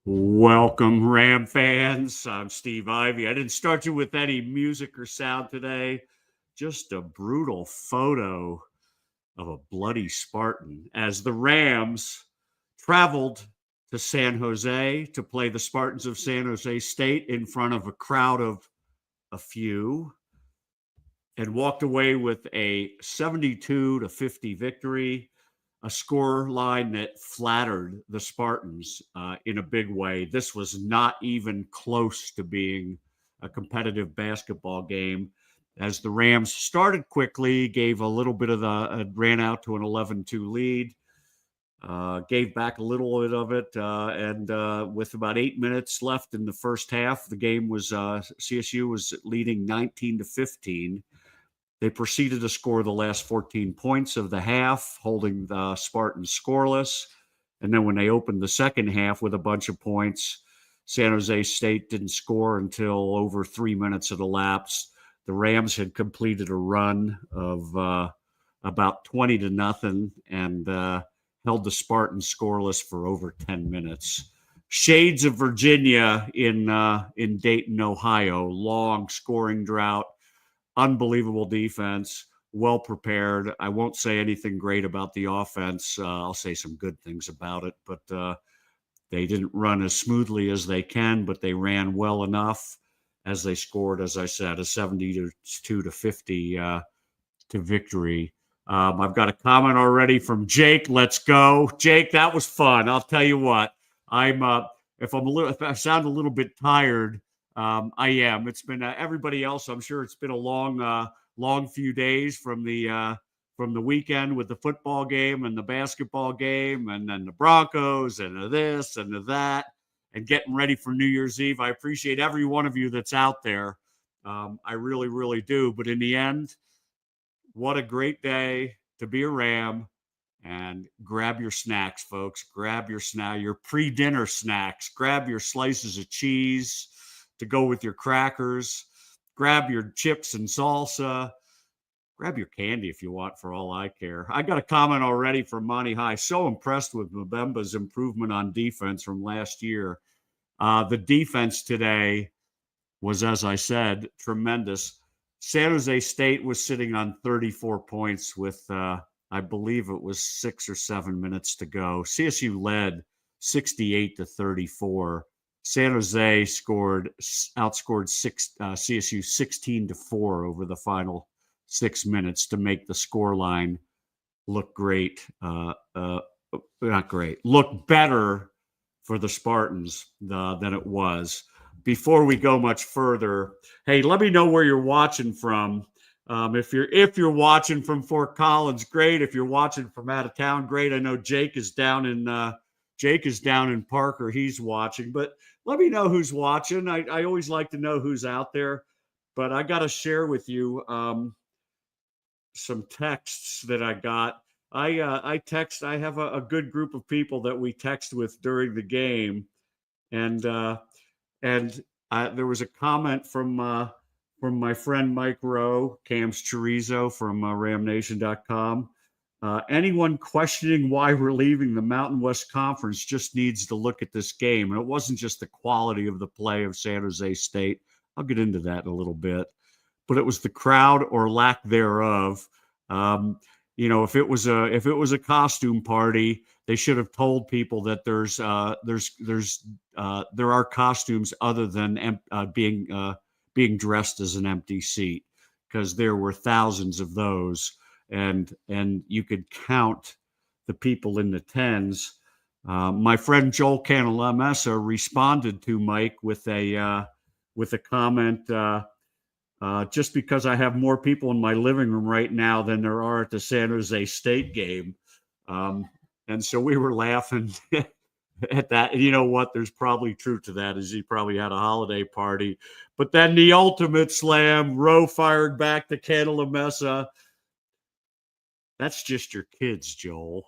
Welcome, Ram fans. I'm Steve Ivy. I didn't start you with any music or sound today, just a brutal photo of a bloody Spartan as the Rams traveled to San Jose to play the Spartans of San Jose State in front of a crowd of a few and walked away with a 72-50 victory, a score line that flattered the Spartans in a big way. This was not even close to being a competitive basketball game as the Rams started quickly, gave a little bit of ran out to an 11-2 lead, gave back a little bit of it. And with about 8 minutes left in the first half, the game was CSU was leading 19-15. They proceeded to score the last 14 points of the half, holding the Spartans scoreless. And then when they opened the second half with a bunch of points, San Jose State didn't score until over 3 minutes had elapsed. The Rams had completed a run of about 20-0 and held the Spartans scoreless for over 10 minutes. Shades of Virginia in Dayton, Ohio. Long scoring drought. Unbelievable defense, well prepared. I won't say anything great about the offense. I'll say some good things about it, but they didn't run as smoothly as they can, but they ran well enough as they scored, as I said, a 72-50 to victory. I've got a comment already from Jake. Let's go, Jake. That was fun. I'll tell you what. If I sound a little bit tired. I am. It's been everybody else. I'm sure it's been a long few days from the weekend with the football game and the basketball game, and then the Broncos and this and that, and getting ready for New Year's Eve. I appreciate every one of you that's out there. I really, really do. But in the end, what a great day to be a Ram. And grab your snacks, folks. Grab your pre-dinner snacks. Grab your slices of cheese to go with your crackers. Grab your chips and salsa. Grab your candy if you want, for all I care. I got a comment already from Monty High. So impressed with Mbemba's improvement on defense from last year. The defense today was, as I said, tremendous. San Jose State was sitting on 34 points with, I believe it was 6 or 7 minutes to go. CSU led 68-34. San Jose outscored CSU 16-4 over the final 6 minutes to make the score line look great. Not great. Look better for the Spartans than it was. Before we go much further, hey, let me know where you're watching from. If you're watching from Fort Collins, great. If you're watching from out of town, great. I know Jake is down in Parker. He's watching, but let me know who's watching. I always like to know who's out there, but I got to share with you some texts that I got. I have a good group of people that we text with during the game, and there was a comment from my friend Mike Rowe, Cam's Chorizo from RamNation.com. Anyone questioning why we're leaving the Mountain West Conference just needs to look at this game. And it wasn't just the quality of the play of San Jose State. I'll get into that in a little bit. But it was the crowd or lack thereof. If it was a costume party, they should have told people that there are costumes other than being dressed as an empty seat, because there were thousands of those. And you could count the people in the tens. My friend Joel Cantalamessa responded to Mike with a comment. Just because I have more people in my living room right now than there are at the San Jose State game, and so we were laughing at that. And you know what? There's probably truth to that, as he probably had a holiday party. But then the ultimate slam, Rowe fired back to Cantalamessa. That's just your kids, Joel.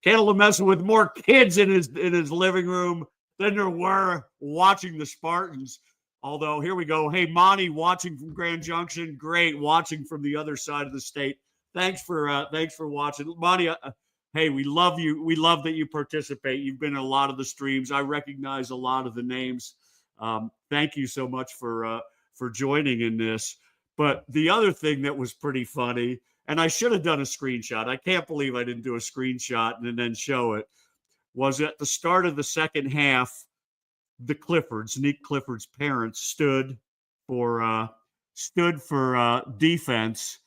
Cantalamessa with more kids in his living room than there were watching the Spartans. Although, here we go. Hey, Monty, watching from Grand Junction. Great, watching from the other side of the state. Thanks for watching. Monty, hey, we love you. We love that you participate. You've been in a lot of the streams. I recognize a lot of the names. Thank you so much for joining in this. But the other thing that was pretty funny, and I should have done a screenshot. I can't believe I didn't do a screenshot and then show it, was at the start of the second half, the Cliffords, Nick Clifford's parents, stood for defense,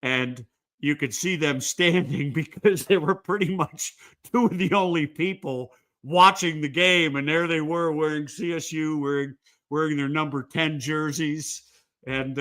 and you could see them standing because they were pretty much two of the only people watching the game, and there they were wearing CSU, wearing their number 10 jerseys, and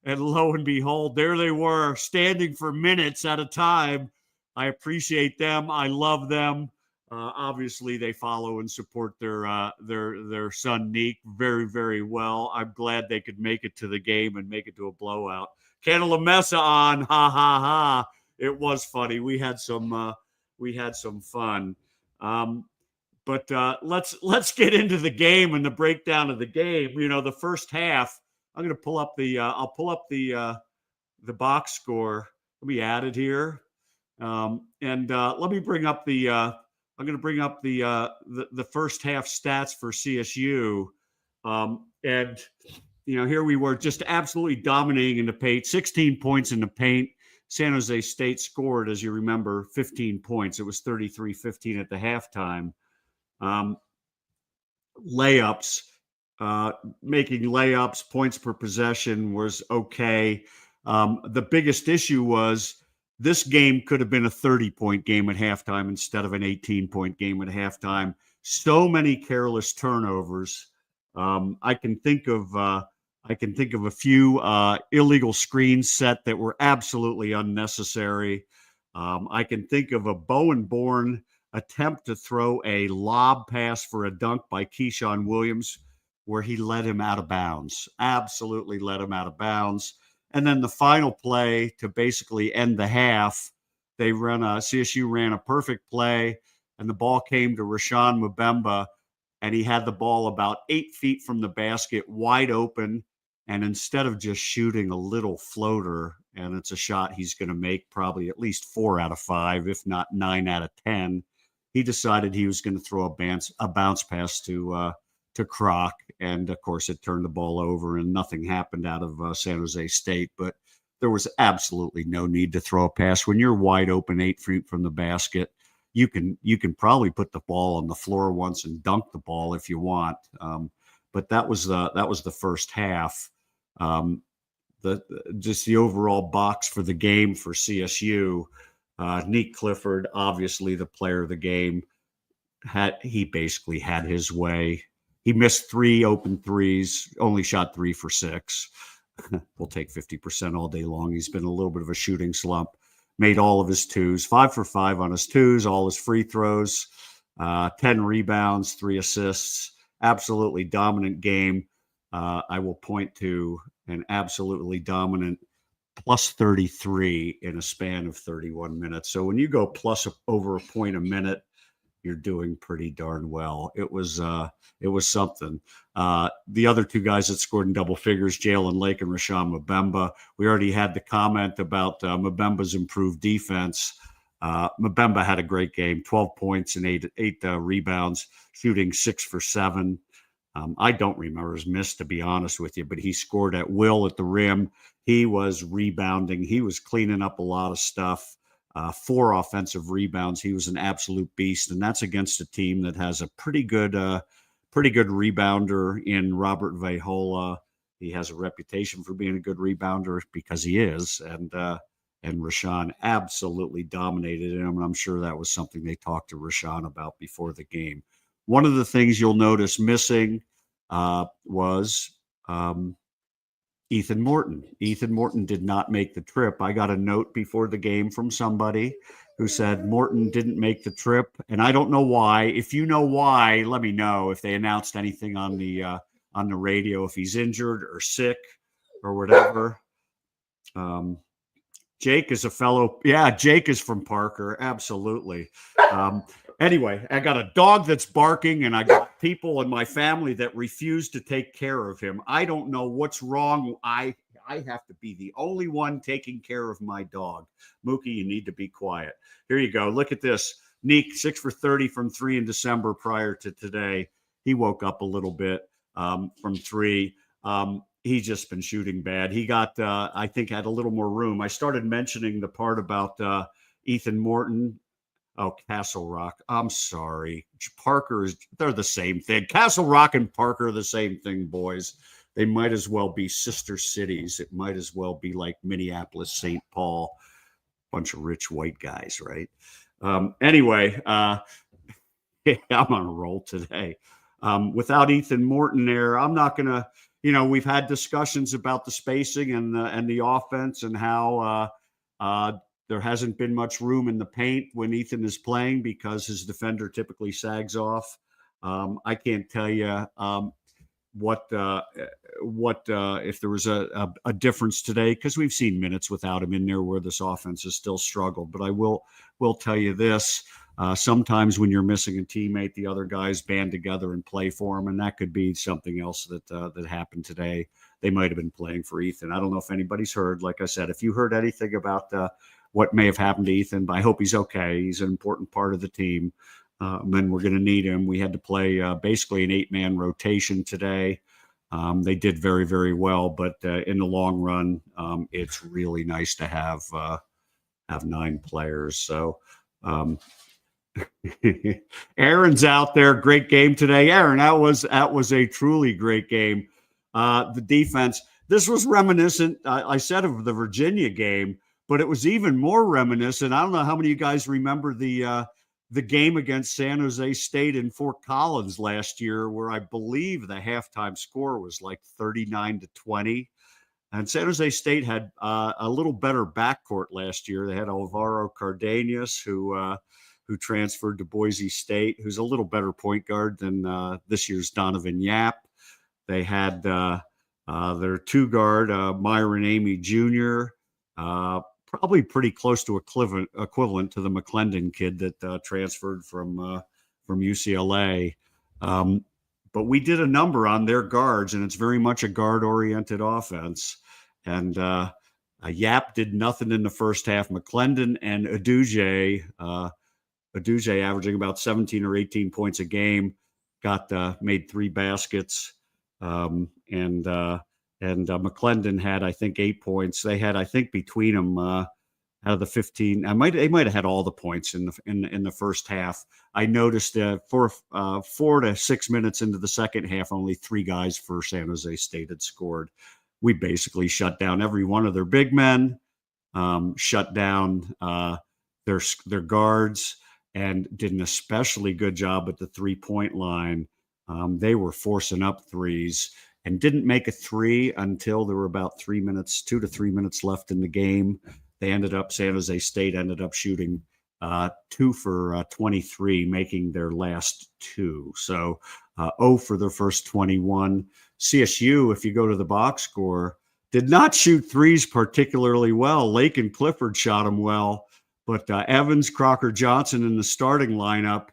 lo and behold, there they were standing for minutes at a time. I appreciate them. I love them. Obviously, they follow and support their son Neek very, very well. I'm glad they could make it to the game and make it to a blowout. Canela Mesa on, ha ha ha! It was funny. We had some fun. But let's get into the game and the breakdown of the game. You know, the first half. I'm going to pull up I'll pull up the box score. Let me add it here, and let me bring up I'm going to bring up the first half stats for CSU, and here we were just absolutely dominating in the paint. 16 points in the paint. San Jose State scored, as you remember, 15 points. It was 33-15 at the halftime. Layups, making layups, points per possession was okay. The biggest issue was this game could have been a 30-point game at halftime instead of an 18-point game at halftime. So many careless turnovers. I can think of a few illegal screens set that were absolutely unnecessary. I can think of a Bowen-born attempt to throw a lob pass for a dunk by Keyshawn Williams, where he led him out of bounds. Absolutely led him out of bounds. And then the final play to basically end the half, CSU ran a perfect play, and the ball came to Rashawn Mbemba, and he had the ball about 8 feet from the basket, wide open. And instead of just shooting a little floater, and it's a shot he's going to make probably at least 4 out of 5, if not 9 out of 10, he decided he was going to throw a bounce pass to Croc, and of course it turned the ball over and nothing happened out of San Jose State. But there was absolutely no need to throw a pass when you're wide open 8 feet from the basket. You can probably put the ball on the floor once and dunk the ball if you want. But that was the first half. Just the overall box for the game for CSU. Nick Clifford, obviously the player of the game, he basically had his way. He missed 3 open threes, only shot 3 for 6. We'll take 50% all day long. He's been a little bit of a shooting slump. Made all of his twos, 5 for 5 on his twos, all his free throws, 10 rebounds, 3 assists. Absolutely dominant game. I will point to an absolutely dominant plus 33 in a span of 31 minutes. So when you go plus over a point a minute, you're doing pretty darn well. It was something. The other 2 guys that scored in double figures, Jalen Lake and Rashawn Mbemba. We already had the comment about Mbemba's improved defense. Mbemba had a great game, 12 points and 8 rebounds, shooting 6 for 7. I don't remember his miss, to be honest with you, but he scored at will at the rim. He was rebounding. He was cleaning up a lot of stuff. 4 offensive rebounds. He was an absolute beast, and that's against a team that has a pretty good rebounder in Robert Vahola. He has a reputation for being a good rebounder because he is, and Rashawn absolutely dominated him, and I'm sure that was something they talked to Rashawn about before the game. One of the things you'll notice missing was Ethan Morton. Ethan Morton did not make the trip. I got a note before the game from somebody who said Morton didn't make the trip, and I don't know why. If you know why, let me know. If they announced anything on the radio, if he's injured or sick or whatever. Jake is Jake is from Parker. Absolutely. Anyway, I got a dog that's barking, and I got people in my family that refuse to take care of him. I don't know what's wrong. I I have to be the only one taking care of my dog. Mookie, you need to be quiet. Here you go. Look at this. Neek, 6 for 30 from 3 in December prior to today. He woke up a little bit from 3. He's just been shooting bad. He got, I think, had a little more room. I started mentioning the part about Ethan Morton. Oh, Castle Rock. I'm sorry. Parker is, they're the same thing. Castle Rock and Parker are the same thing, boys. They might as well be sister cities. It might as well be like Minneapolis, St. Paul. Bunch of rich white guys, right? Anyway, I'm on a roll today. Without Ethan Morton there, I'm not going to, we've had discussions about the spacing and the offense and how there hasn't been much room in the paint when Ethan is playing because his defender typically sags off. I can't tell you what if there was a difference today, because we've seen minutes without him in there where this offense has still struggled. But I will tell you this. Sometimes when you're missing a teammate, the other guys band together and play for him, and that could be something else that happened today. They might have been playing for Ethan. I don't know if anybody's heard. Like I said, if you heard anything about what may have happened to Ethan, but I hope he's okay. He's an important part of the team. And we're going to need him. We had to play basically an 8-man rotation today. They did very, very well, but in the long run, it's really nice to have 9 players. So Aaron's out there. Great game today. Aaron, that was a truly great game. The defense, this was reminiscent, I said, of the Virginia game, but it was even more reminiscent. I don't know how many of you guys remember the game against San Jose State in Fort Collins last year, where I believe the halftime score was like 39-20. And San Jose State had a little better backcourt last year. They had Alvaro Cardenas, who transferred to Boise State, who's a little better point guard than this year's Donovan Yap. They had their 2 guard, Myron Amy Jr., probably pretty close to equivalent to the McClendon kid that transferred from UCLA. But we did a number on their guards, and it's very much a guard-oriented offense. And Yap did nothing in the first half. McClendon and Aduje averaging about 17 or 18 points a game, made 3 baskets. And McClendon had, I think, 8 points. They had, I think, between them out of the 15. They might have had all the points in the first half. I noticed 4 to 6 minutes into the second half, only 3 guys for San Jose State had scored. We basically shut down every one of their big men, shut down their guards, and did an especially good job at the 3-point line. They were forcing up threes and didn't make a 3 until there were about 2 to 3 minutes left in the game. San Jose State ended up shooting 2 for 23, making their last 2. So 0 for their first 21. CSU, if you go to the box score, did not shoot threes particularly well. Lake and Clifford shot them well, but Evans, Crocker, Johnson in the starting lineup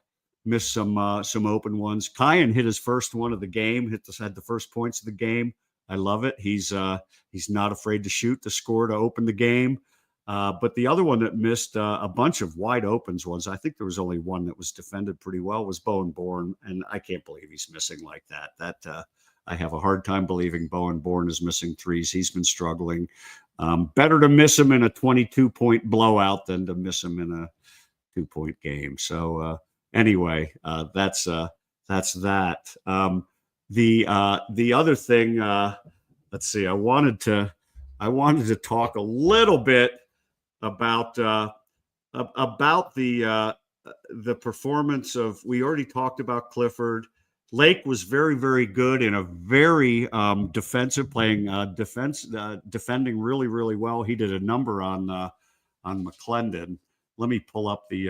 missed some open ones. Kyan hit his first one of the game, had the first points of the game. I love it. He's not afraid to shoot, to score, to open the game. But the other one that missed a bunch of wide opens ones, I think there was only one that was defended pretty well, was Bowen Bourne. And I can't believe he's missing like that. I have a hard time believing Bowen Bourne is missing threes. He's been struggling. Better to miss him in a 22-point blowout than to miss him in a 2-point game. So anyway, that's that. The other thing, let's see. I wanted to talk a little bit about the performance of. We already talked about Clifford. Lake was very, very good in a very defensive defending really, really well. He did a number on McClendon. Let me pull up the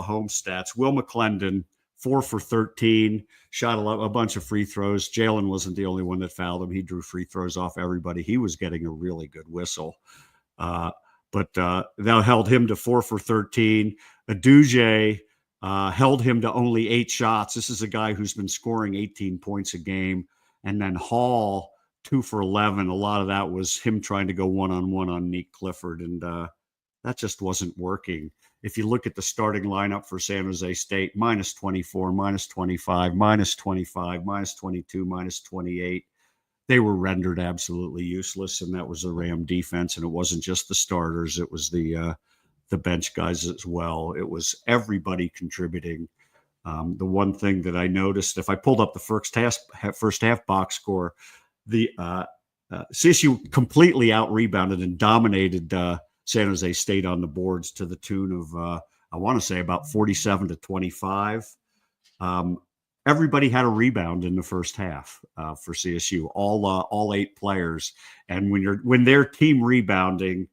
home stats. Will McClendon, 4 for 13, shot a bunch of free throws. Jalen wasn't the only one that fouled him. He drew free throws off everybody. He was getting a really good whistle. But that held him to 4 for 13. Aduje held him to only 8 shots. This is a guy who's been scoring 18 points a game. And then Hall, 2 for 11. A lot of that was him trying to go one-on-one on Nick Clifford, and that just wasn't working. If you look at the starting lineup for San Jose State, minus 24, minus 25, minus 25, minus 22, minus 28, they were rendered absolutely useless, and that was the Ram defense. And it wasn't just the starters; it was the bench guys as well. It was everybody contributing. The one thing that I noticed, if I pulled up the first half box score, the CSU completely out rebounded and dominated San Jose State on the boards to the tune of I want to say about 47-25. Everybody had a rebound in the first half for CSU. All 8 players, and when their team rebounding,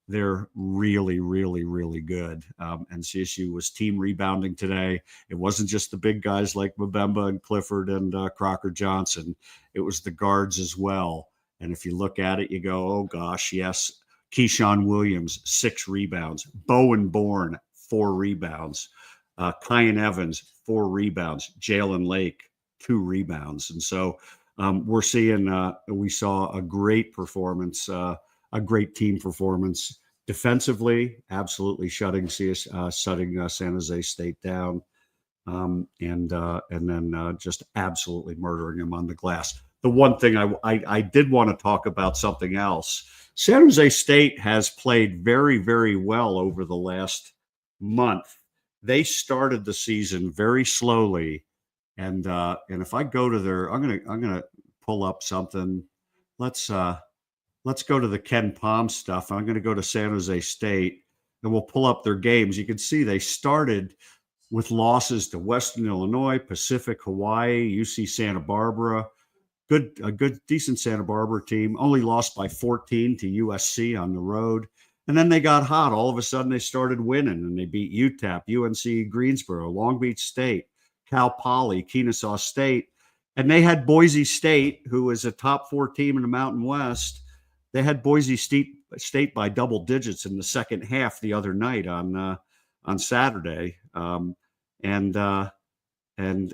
they're really, really, really good. And CSU was team rebounding today. It wasn't just the big guys like Mbemba and Clifford and Crocker Johnson. It was the guards as well. And if you look at it, you go, oh gosh, yes. Keyshawn Williams, 6 rebounds. Bowen Bourne, 4 rebounds. Kyan Evans, 4 rebounds. Jalen Lake, 2 rebounds. And so we saw a great performance, a great team performance defensively, absolutely shutting San Jose State down, and then just absolutely murdering them on the glass. The one thing I did want to talk about something else. San Jose State has played very, very well over the last month. They started the season very slowly, and if I go to their, I'm gonna pull up something. Let's go to the Ken Palm stuff. I'm going to go to San Jose State, and we'll pull up their games. You can see they started with losses to Western Illinois, Pacific, Hawaii, UC Santa Barbara. Decent Santa Barbara team. Only lost by 14 to USC on the road. And then they got hot. All of a sudden, they started winning, and they beat UTEP, UNC Greensboro, Long Beach State, Cal Poly, Kennesaw State. And they had Boise State, who is a top 4 team in the Mountain West. They had Boise State by double digits in the second half the other night on Saturday, and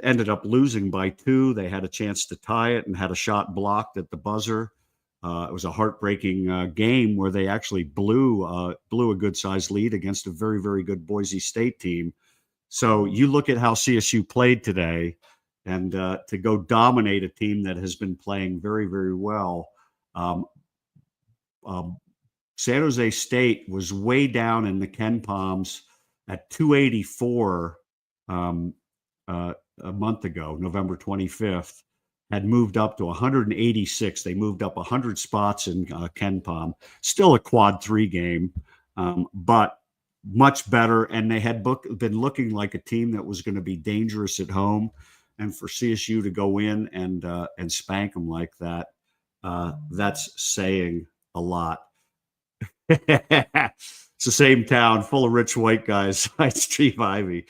ended up losing by 2. They had a chance to tie it and had a shot blocked at the buzzer. It was a heartbreaking game where they actually blew a good-sized lead against a very, very good Boise State team. So you look at how CSU played today, and to go dominate a team that has been playing very, very well. San Jose State was way down in the Ken Palms at 284 a month ago, November 25th, had moved up to 186. They moved up 100 spots in Ken Palm. Still a quad 3 game, but much better. And they had been looking like a team that was going to be dangerous at home. And for CSU to go in and spank them like that, that's saying a lot. It's the same town full of rich white guys. It's Steve Ivy.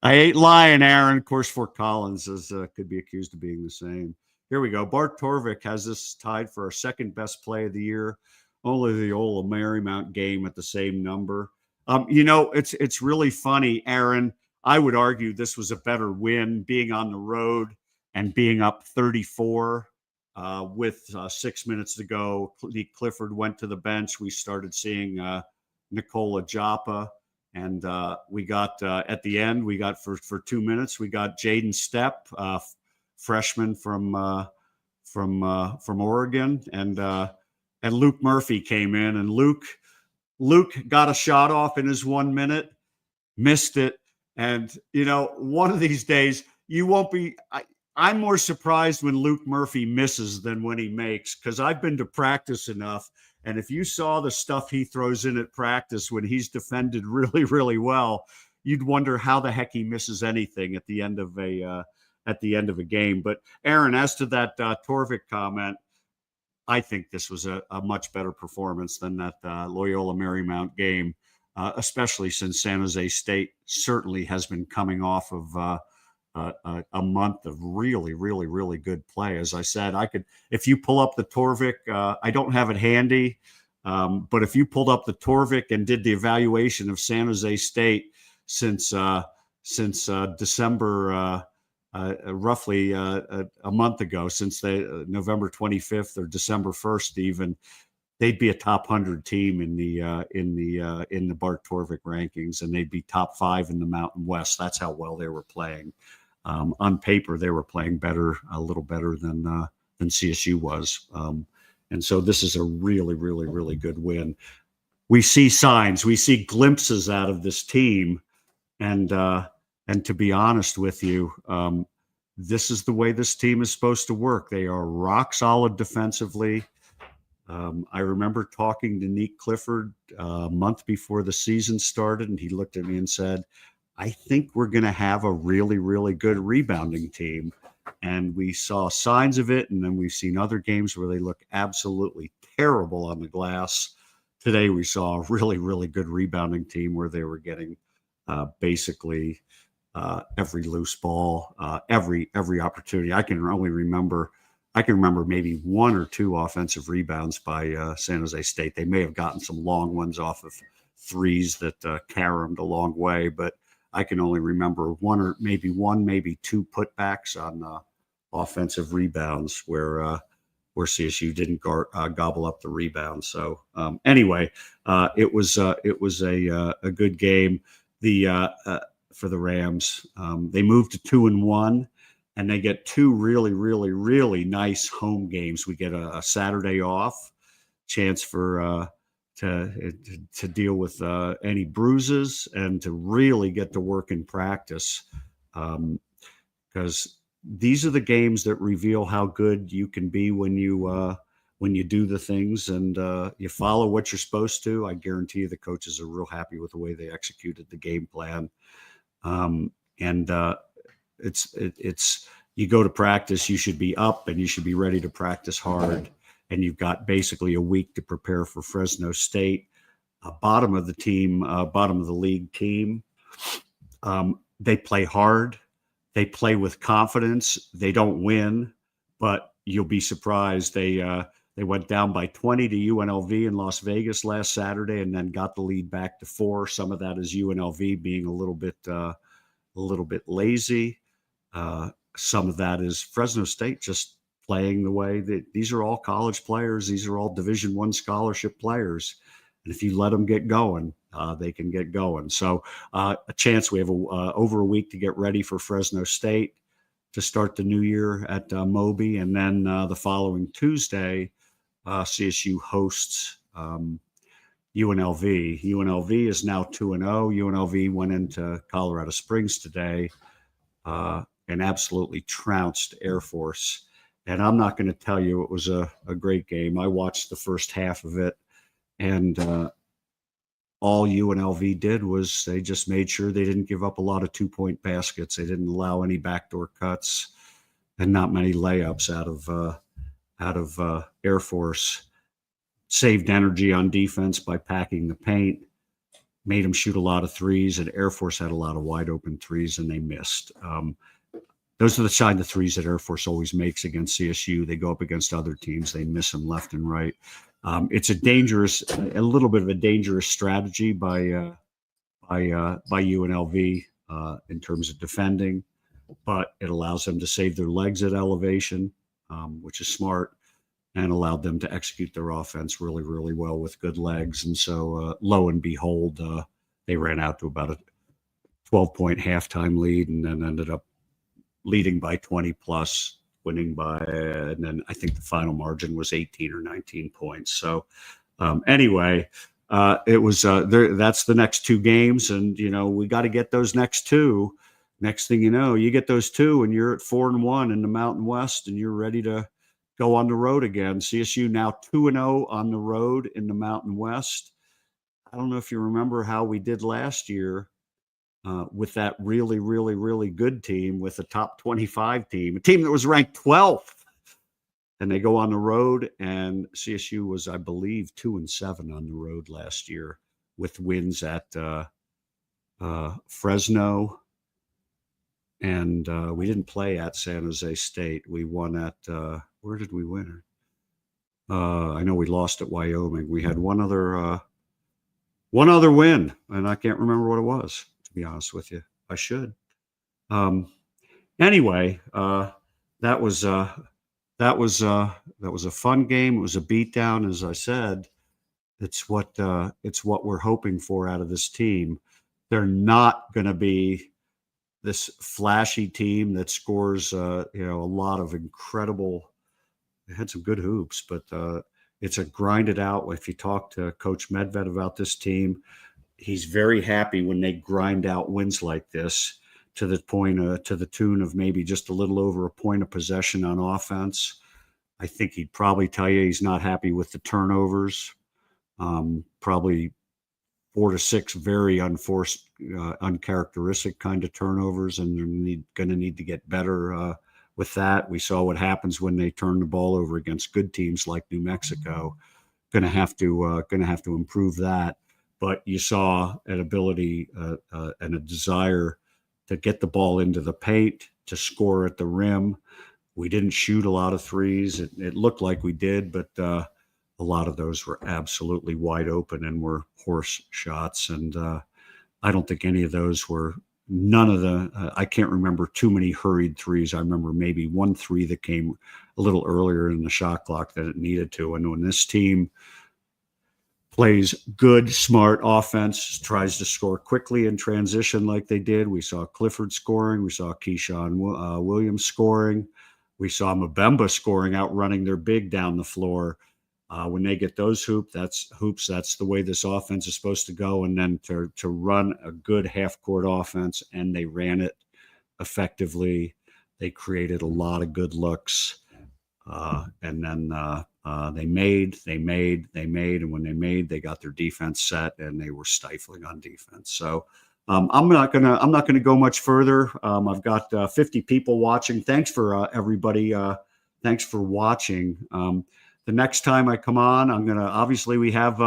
I ain't lying, Aaron. Of course, Fort Collins could be accused of being the same. Here we go. Bart Torvik has this tied for our second best play of the year. Only the old Marymount game at the same number. It's really funny, Aaron. I would argue this was a better win, being on the road and being up 34 with 6 minutes to go. Clifford went to the bench. We started seeing Nicola Joppa. And we got at the end, we got for 2 minutes, we got Jaden Stepp, freshman from Oregon, and Luke Murphy came in, and Luke got a shot off in his 1 minute, missed it, and one of these days you won't be. I'm more surprised when Luke Murphy misses than when he makes, because I've been to practice enough. And if you saw the stuff he throws in at practice when he's defended really, really well, you'd wonder how the heck he misses anything at the end of a game. But Aaron, as to that Torvik comment, I think this was a much better performance than that Loyola Marymount game, especially since San Jose State certainly has been coming off of a month of really, really, really good play. As I said, if you pull up the Torvik, I don't have it handy, but if you pulled up the Torvik and did the evaluation of San Jose State since December roughly a month ago, since they November 25th or December 1st, even they'd be a top 100 team in the Bart Torvik rankings, and they'd be top 5 in the Mountain West. That's how well they were playing. On paper, they were playing better, a little better than CSU was. And so this is a really, really, really good win. We see signs, we see glimpses out of this team, and to be honest with you, this is the way this team is supposed to work. They are rock solid defensively. I remember talking to Nick Clifford a month before the season started, and he looked at me and said, I think we're going to have a really, really good rebounding team. And we saw signs of it, and then we've seen other games where they look absolutely terrible on the glass. Today we saw a really, really good rebounding team where they were getting basically every loose ball, every opportunity. I can remember maybe 1 or 2 offensive rebounds by San Jose State. They may have gotten some long ones off of threes that caromed a long way, but I can only remember maybe 2 putbacks on offensive rebounds where CSU didn't gobble up the rebound. So anyway, it was a good game. For the Rams, they moved to 2-1. And they get 2 really, really, really nice home games. We get a Saturday off, chance for to deal with any bruises and to really get to work in practice, because these are the games that reveal how good you can be when you do the things and you follow what you're supposed to. I guarantee you the coaches are real happy with the way they executed the game plan, it's you go to practice, you should be up and you should be ready to practice hard. And you've got basically a week to prepare for Fresno State, bottom of the league team. They play hard. They play with confidence. They don't win, but you'll be surprised. They went down by 20 to UNLV in Las Vegas last Saturday and then got the lead back to 4. Some of that is UNLV being a little bit lazy. Some of that is Fresno State just playing the way that these are all college players. These are all Division I scholarship players. And if you let them get going, they can get going. So a chance. We have over a week to get ready for Fresno State to start the new year at Moby. And then the following Tuesday, CSU hosts UNLV. UNLV is now 2-0. UNLV went into Colorado Springs today and absolutely trounced Air Force. And I'm not going to tell you it was a great game. I watched the first half of it, and all UNLV did was they just made sure they didn't give up a lot of 2-point baskets. They didn't allow any backdoor cuts and not many layups out of Air Force. Saved energy on defense by packing the paint, made them shoot a lot of threes, and Air Force had a lot of wide open threes, and they missed. Those are the kind of threes that Air Force always makes against CSU. They go up against other teams. They miss them left and right. It's a little bit of a dangerous strategy by UNLV in terms of defending, but it allows them to save their legs at elevation, which is smart, and allowed them to execute their offense really, really well with good legs. And so lo and behold, they ran out to about a 12-point halftime lead and then ended up leading by 20 plus, winning by, and then I think the final margin was 18 or 19 points. So anyway, it was, that's the next 2 games. And, we got to get those next 2. Next thing you know, you get those 2 and you're at 4-1 in the Mountain West and you're ready to go on the road again. CSU now 2-0 on the road in the Mountain West. I don't know if you remember how we did last year with that really, really, really good team, with a top 25 team, a team that was ranked 12th. And they go on the road, and CSU was, I believe, 2-7 on the road last year with wins at Fresno. And we didn't play at San Jose State. We won at, where did we win? I know we lost at Wyoming. We had one other win, and I can't remember what it was, to be honest with you. I should. Anyway, that was that was that was a fun game. It was a beatdown, as I said. It's what we're hoping for out of this team. They're not going to be this flashy team that scores, a lot of incredible. They had some good hoops, but it's a grind it out. If you talk to Coach Medved about this team, he's very happy when they grind out wins like this to the point, to the tune of maybe just a little over a point of possession on offense. I think he'd probably tell you he's not happy with the turnovers. Probably 4 to 6 very unforced, uncharacteristic kind of turnovers, and they're going to need to get better with that. We saw what happens when they turn the ball over against good teams like New Mexico. Going to have to improve that. But you saw an ability and a desire to get the ball into the paint, to score at the rim. We didn't shoot a lot of threes. It looked like we did, but a lot of those were absolutely wide open and were horse shots. And I don't think any of those were, none of the, I can't remember too many hurried threes. I remember maybe 1 3 that came a little earlier in the shot clock than it needed to. And when this team plays good, smart offense, tries to score quickly in transition like they did, we saw Clifford scoring, we saw Keyshawn Williams scoring, we saw Mbemba scoring, outrunning their big down the floor. When they get those hoops, that's the way this offense is supposed to go. And then to run a good half-court offense, and they ran it effectively. They created a lot of good looks. And then they made, and when they made, they got their defense set, and they were stifling on defense. So I'm not gonna go much further. I've got 50 people watching. Thanks for everybody. Thanks for watching. The next time I come on, I'm gonna, obviously we have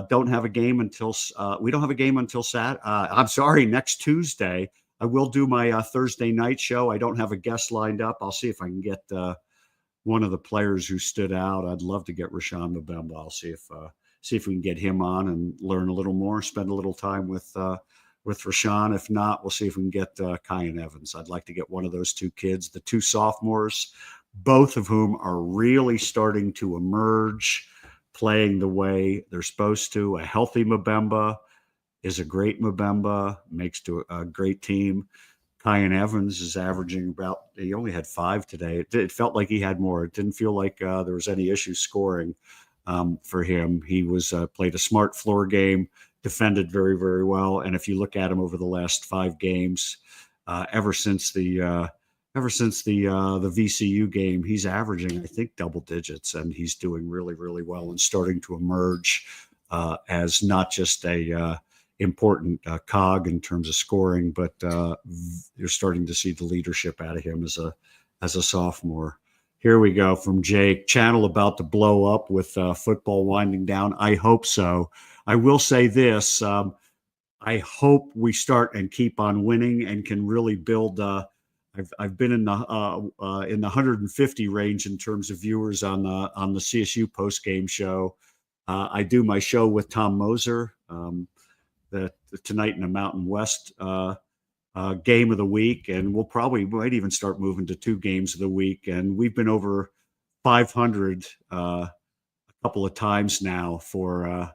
don't have a game until we don't have a game until I'm sorry, next Tuesday. I will do my Thursday night show. I don't have a guest lined up. I'll see if I can get one of the players who stood out. I'd love to get Rashawn Mbemba. I'll see if we can get him on and learn a little more, spend a little time with Rashawn. If not, we'll see if we can get Kyan Evans. I'd like to get one of those 2 kids, the 2 sophomores, both of whom are really starting to emerge, playing the way they're supposed to. A healthy Mbemba is a great Mbemba, makes to a great team. Kyan Evans is averaging about, he only had 5 today. It felt like he had more. It didn't feel like there was any issue scoring for him. He was played a smart floor game, defended very, very well. And if you look at him over the last 5 games, ever since the VCU game, he's averaging, I think, double digits, and he's doing really, really well and starting to emerge as not just a important cog in terms of scoring, but you're starting to see the leadership out of him as a sophomore. Here we go from Jake. Channel about to blow up with football winding down. I hope so. I will say this. I hope we start and keep on winning and can really build. I've been in the 150 range in terms of viewers on the CSU postgame show. I do my show with Tom Moser. The Tonight in the Mountain West game of the week, and might even start moving to 2 games of the week. And we've been over 500 a couple of times now for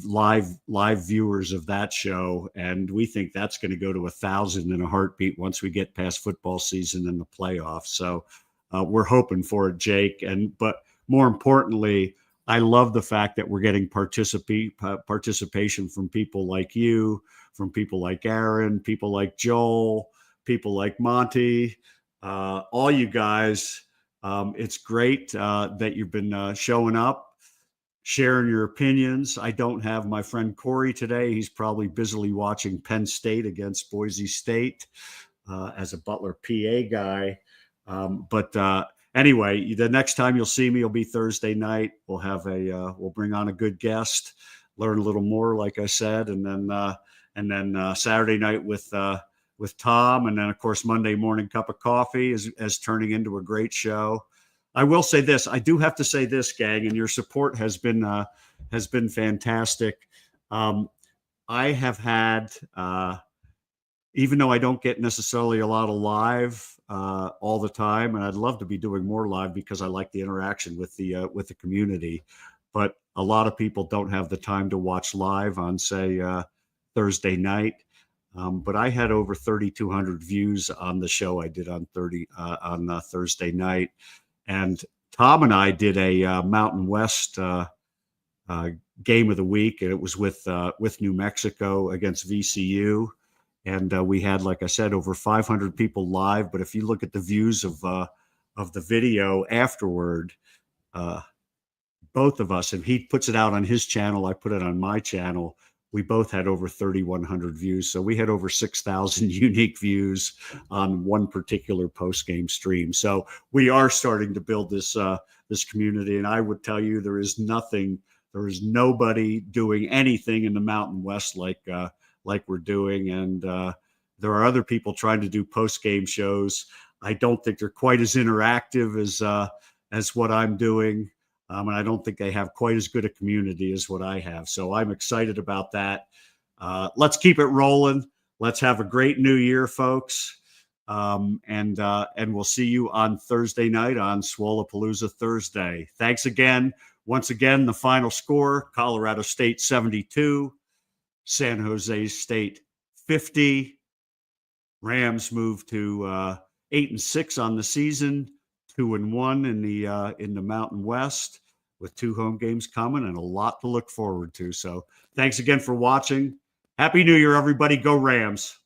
live viewers of that show, and we think that's going to go to 1,000 in a heartbeat once we get past football season and the playoffs. So we're hoping for it, Jake. But more importantly, I love the fact that we're getting participation from people like you, from people like Aaron, people like Joel, people like Monty, all you guys. It's great that you've been showing up, sharing your opinions. I don't have my friend Corey today. He's probably busily watching Penn State against Boise State as a Butler PA guy. Anyway, the next time you'll see me will be Thursday night. We'll have we'll bring on a good guest, learn a little more, like I said, and then Saturday night with Tom, and then of course Monday morning cup of coffee is turning into a great show. I will say this. I do have to say this, gang, and your support has been fantastic. I have had even though I don't get necessarily a lot of live all the time, and I'd love to be doing more live because I like the interaction with the community, but a lot of people don't have the time to watch live on, say, Thursday night. But I had over 3,200 views on the show I did on Thursday night, and Tom and I did a Mountain West game of the week, and it was with New Mexico against VCU. And we had, like I said, over 500 people live. But if you look at the views of the video afterward, both of us, and he puts it out on his channel, I put it on my channel, we both had over 3,100 views. So we had over 6,000 unique views on one particular post-game stream. So we are starting to build this community. And I would tell you, there is nobody doing anything in the Mountain West like we're doing. And there are other people trying to do post-game shows. I don't think they're quite as interactive as what I'm doing. And I don't think they have quite as good a community as what I have. So I'm excited about that. Let's keep it rolling. Let's have a great new year, folks. And we'll see you on Thursday night on Swolapalooza Thursday. Thanks again. Once again, the final score: Colorado State 72, San Jose State 50. Rams move to 8-6 on the season, 2-1 in the Mountain West, with 2 home games coming and a lot to look forward to. So thanks again for watching. Happy New Year, everybody. Go Rams.